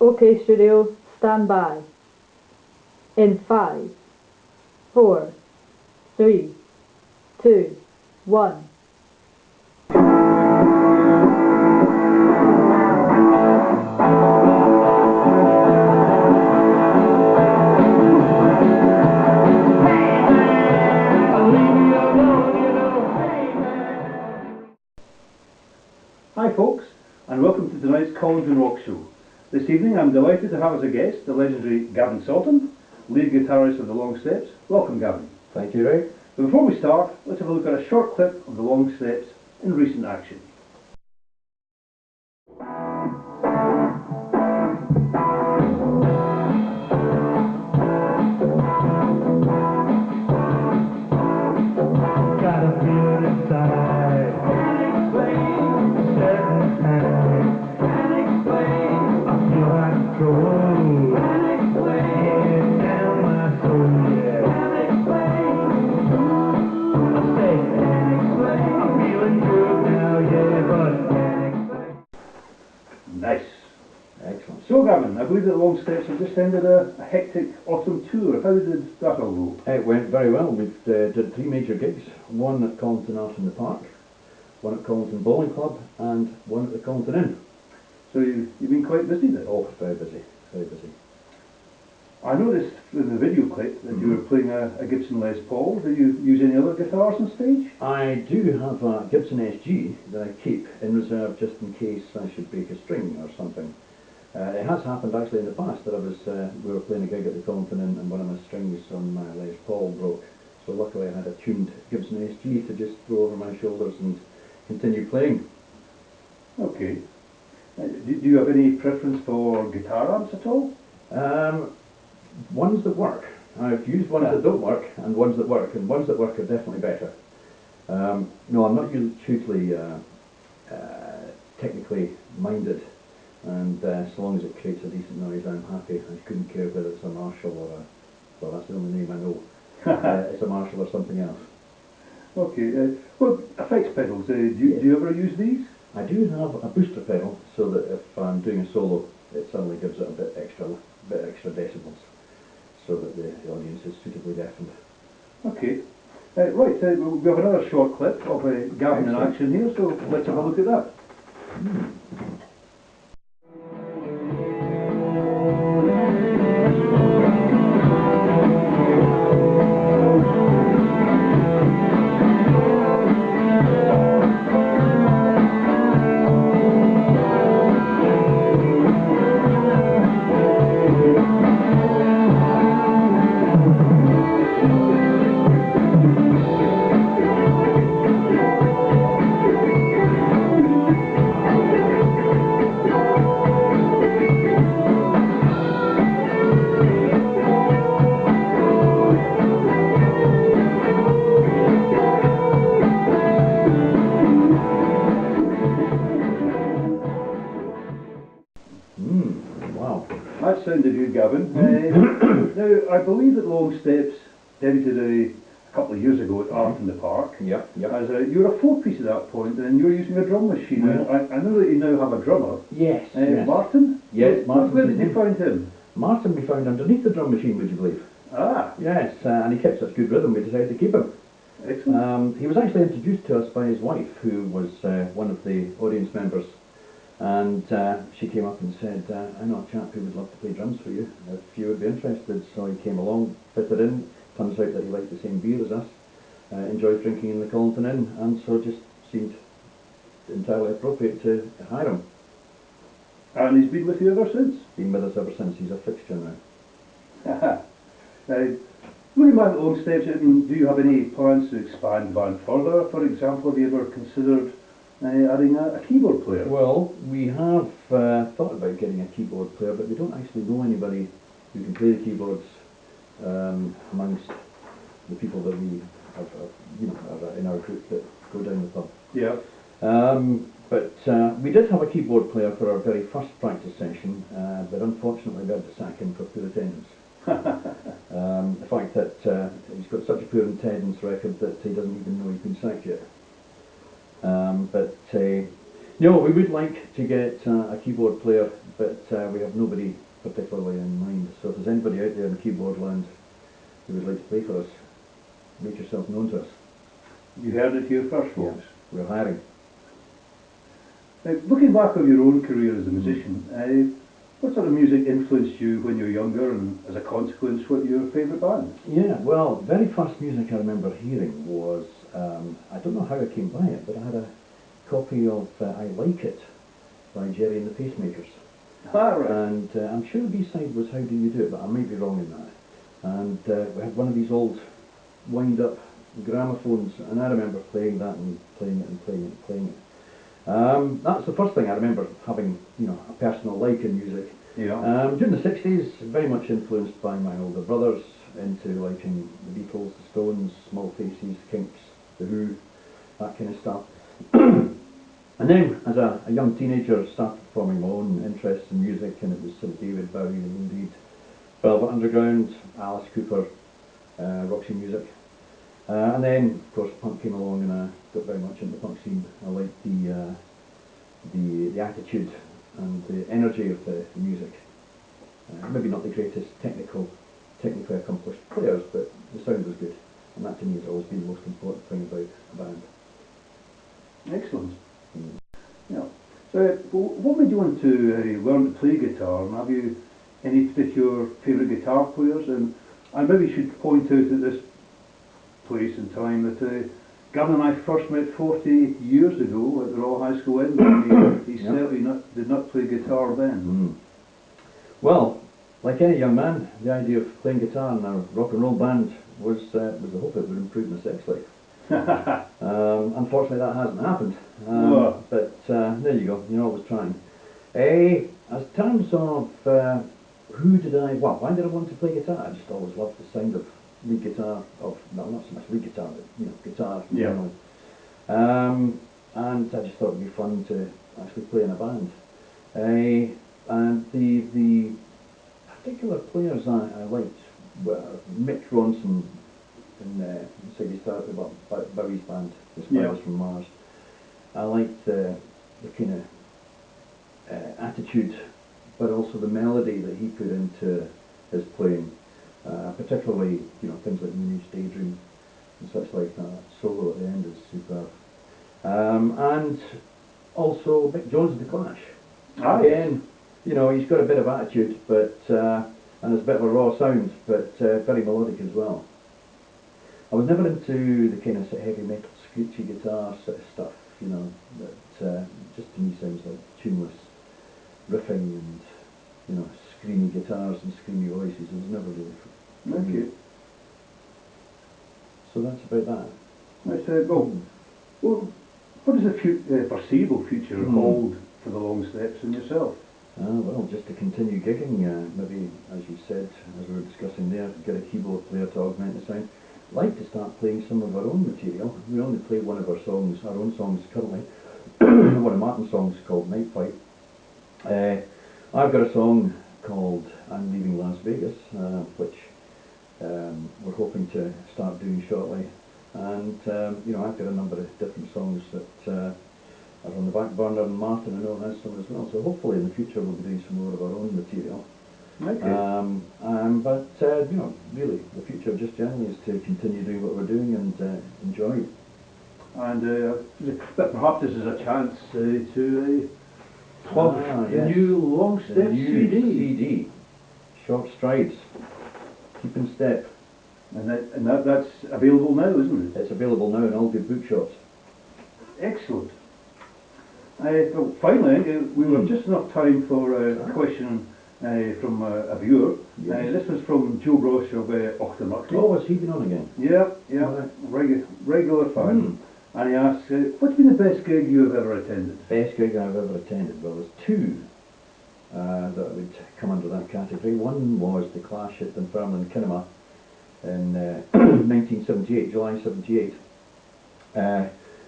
OK Studio, stand by. In 5, 4, 3, 2, 1. Hi folks, and welcome to tonight's Collins and Rock Show. This evening I'm delighted to have as a guest the legendary Gavin Salton, lead guitarist of the Long Steps. Welcome, Gavin. Thank you, Ray. But before we start, let's have a look at a short clip of the Long Steps in recent action. Got a feeling inside. Can't explain certain times. Can't explain. I feel like gold. Can't explain. Yeah, down my soul. Yeah. Can't explain. I say can't explain. I'm feeling good now, yeah, but can't explain. Nice. Excellent. So Gavin, I believe that the Long Steps have just ended a hectic autumn tour. How did that all go? It went very well. We did 3 major gigs. One at Collington Art in the Park, one at Collington Bowling Club, and one at the Collington Inn. So you've been quite busy then? Oh, very busy, very busy. I noticed in the video clip that you were playing a Gibson Les Paul. Do you use any other guitars on stage? I do have a Gibson SG that I keep in reserve just in case I should break a string or something. It has happened actually in the past that we were playing a gig at the Collington Inn and one of my strings on my Les Paul broke. So luckily I had a tuned Gibson SG to just throw over my shoulders and continue playing. Okay. Do you have any preference for guitar amps at all? Ones that work. I've used ones that don't work and ones that work, and ones that work are definitely better. No, I'm not hugely technically minded, and so long as it creates a decent noise I'm happy. I couldn't care whether it's a Marshall or a, well, that's the only name I know. It's a Marshall or something else. Okay, well, effects pedals, do you ever use these? I do have a booster pedal so that if I'm doing a solo it suddenly gives it a bit extra decibels, so that the audience is suitably deafened. Okay, right, we have another short clip of Gavin in action here, so let's have a look at that. Wow. That sounded good, Gavin. Now, I believe that Long Steps debuted a couple of years ago at Art in the Park. Yep. As you were a 4-piece at that point, and you were using a drum machine. Yeah. I know that you now have a drummer. Yes. Martin? Yes, Martin. Where did you find him? Martin we found underneath the drum machine, would you believe? Ah, Yes, and he kept such good rhythm we decided to keep him. excellent. He was actually introduced to us by his wife, who was one of the audience members, and she came up and said, I know a chap who would love to play drums for you, if you would be interested. So he came along, fitted in. Turns out that he liked the same beer as us, enjoyed drinking in the Collington Inn, and so it just seemed entirely appropriate to hire him. And he's been with you ever since? Been with us ever since. He's a fixture now. Looking back at Long Steps, I mean, do you have any plans to expand the band further? For example, have you ever considered adding a keyboard player? Well, we have thought about getting a keyboard player, but we don't actually know anybody who can play the keyboards amongst the people that we have, are in our group that go down the pub. Yeah. But we did have a keyboard player for our very first practice session, but unfortunately we had to sack him for poor attendance. The fact that he's got such a poor attendance record that he doesn't even know he's been sacked yet. No, we would like to get a keyboard player, but we have nobody particularly in mind. So if there's anybody out there in keyboard land who would like to play for us, make yourself known to us. You heard it here first, folks. We're hiring. Looking back on your own career as a musician, what sort of music influenced you when you were younger, and as a consequence, what your favourite band? Yeah, well, very first music I remember hearing was, I don't know how I came by it, but I had a copy of I Like It by Jerry and the Pacemakers. Ah, right. And I'm sure the B-side was How Do You Do It, but I may be wrong in that. And we had one of these old wind-up gramophones, and I remember playing that and playing it and playing it and playing it. That's the first thing I remember having, you know, a personal like in music. Yeah. During the 60s, very much influenced by my older brothers, into liking the Beatles, the Stones, Small Faces, Kinks, The Who, that kind of stuff. And then, as a young teenager, started forming my own interests in music, and it was sort of David Bowie, indeed, Velvet Underground, Alice Cooper, Roxy Music. And then, of course, punk came along, and I got very much into the punk scene. I liked the attitude and the energy of the music. Maybe not the greatest technically accomplished players, but the sound was good, and that to me has always been the most important thing about a band. Excellent. Yeah. So, what made you want to learn to play guitar? And have you any particular favourite guitar players? And I maybe should point out at this place and time that Gavin and I first met 40 years ago at the Royal High School Edinburgh. He certainly did not play guitar then. Well, like any young man, the idea of playing guitar in a rock and roll band was the hope it would improve my sex life. Unfortunately, that hasn't happened. But there you go. You're always trying. As terms of why did I want to play guitar? I just always loved the sound of lead guitar, not so much lead guitar, but guitar in general. And I just thought it'd be fun to actually play in a band. And the particular players I liked were Mick Ronson in Ziggy Stardust, Bowie's band, The Spiders from Mars. I liked the kind of attitude, but also the melody that he put into his playing. Particularly, things like Mooney's Daydream and such like that. Solo at the end is superb. And also Mick Jones of The Clash. Again, he's got a bit of attitude, but and it's a bit of a raw sound, but very melodic as well. I was never into the kind of heavy metal, screechy guitar sort of stuff, that just to me sounds like tuneless riffing and, screamy guitars and screamy voices. It was never really for me. So that's about that. Right, well, what does the foreseeable future hold for the Long Steps and yourself? Well, just to continue gigging, maybe, as you said, as we were discussing there, get a keyboard player to augment the sound. Like to start playing some of our own material. We only play one of our own songs currently, one of Martin's songs called Night Fight. I've got a song called I'm Leaving Las Vegas, which we're hoping to start doing shortly. And, I've got a number of different songs that are on the back burner, and Martin I know has some as well. So hopefully in the future we'll be doing some more of our own material. But really, the future just generally is to continue doing what we're doing and enjoy. And but perhaps this is a chance to plug the new Long Steps CD. Short Strides, Keep in Step. And that's available now, isn't it? It's available now in all good bookshops. Excellent. Well, finally, we have just enough time for a question from a viewer. Yes. This was from Joe Brosh of Ochtermuck. Oh, has he been on again? Yeah, regular fan. And he asks, what's been the best gig you have ever attended? Best gig I've ever attended? Well, there's two that would come under that category. One was the Clash at Dunfermline Cinema in 1978, July 78.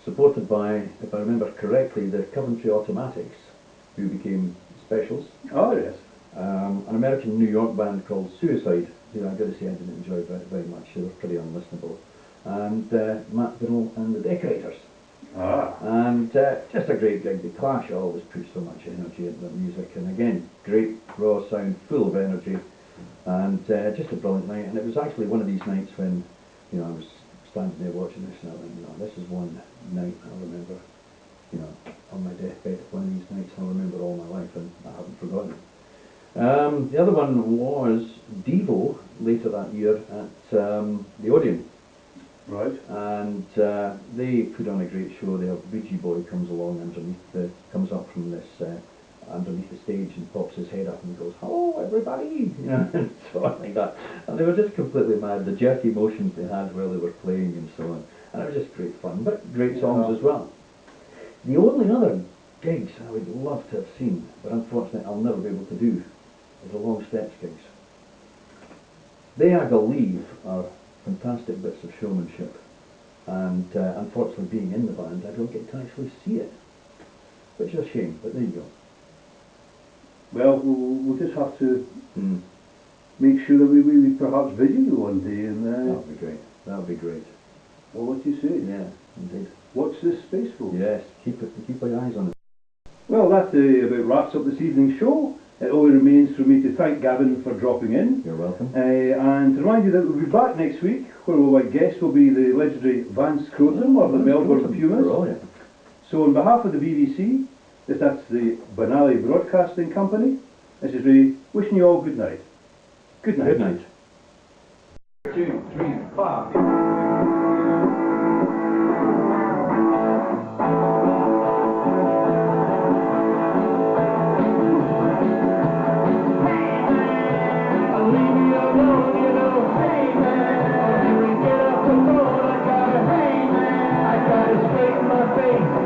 Supported by, if I remember correctly, the Coventry Automatics, who became Specials. Oh, yes. An American New York band called Suicide, who I gotta say I didn't enjoy very much. They were pretty unlistenable. And Matt Biddle and the Decorators. Ah. And just a great gig. The Clash always push so much energy into their music, and again, great raw sound, full of energy, and just a brilliant night. And it was actually one of these nights when, you know, I was standing there watching this, and I went, you know, this is one night I'll remember, you know, on my deathbed. One of these nights I'll remember all my life, and I haven't forgotten it. The other one was Devo later that year at the Odeon. Right. And they put on a great show. They have Ouija Boy comes along underneath comes up from this underneath the stage and pops his head up and goes, "Hello everybody," you know, and so on like that. And they were just completely mad. The jerky motions they had while they were playing and so on. And it was just great fun, but great songs as well. The only other gigs I would love to have seen, but unfortunately I'll never be able to do, is the Long Steps gigs. They, I believe, are fantastic bits of showmanship, and unfortunately being in the band I don't get to actually see it, which is a shame, but there you go. Well, we'll just have to make sure that we perhaps visit you one day and... That would be great, that would be great. Well, what do you say? Yeah, indeed. Watch this space, folks. Yes, keep your eyes on it. Well, that about wraps up this evening's show. It only remains for me to thank Gavin for dropping in. You're welcome. And to remind you that we'll be back next week, where our guest will be the legendary Van Scrotum of the Melbourne Pumas. Brilliant. So on behalf of the BBC, that's the Bonaly Broadcasting Company, this is Ray, wishing you all good night. Good night. Good night. 2, 3, 5. Straighten my face.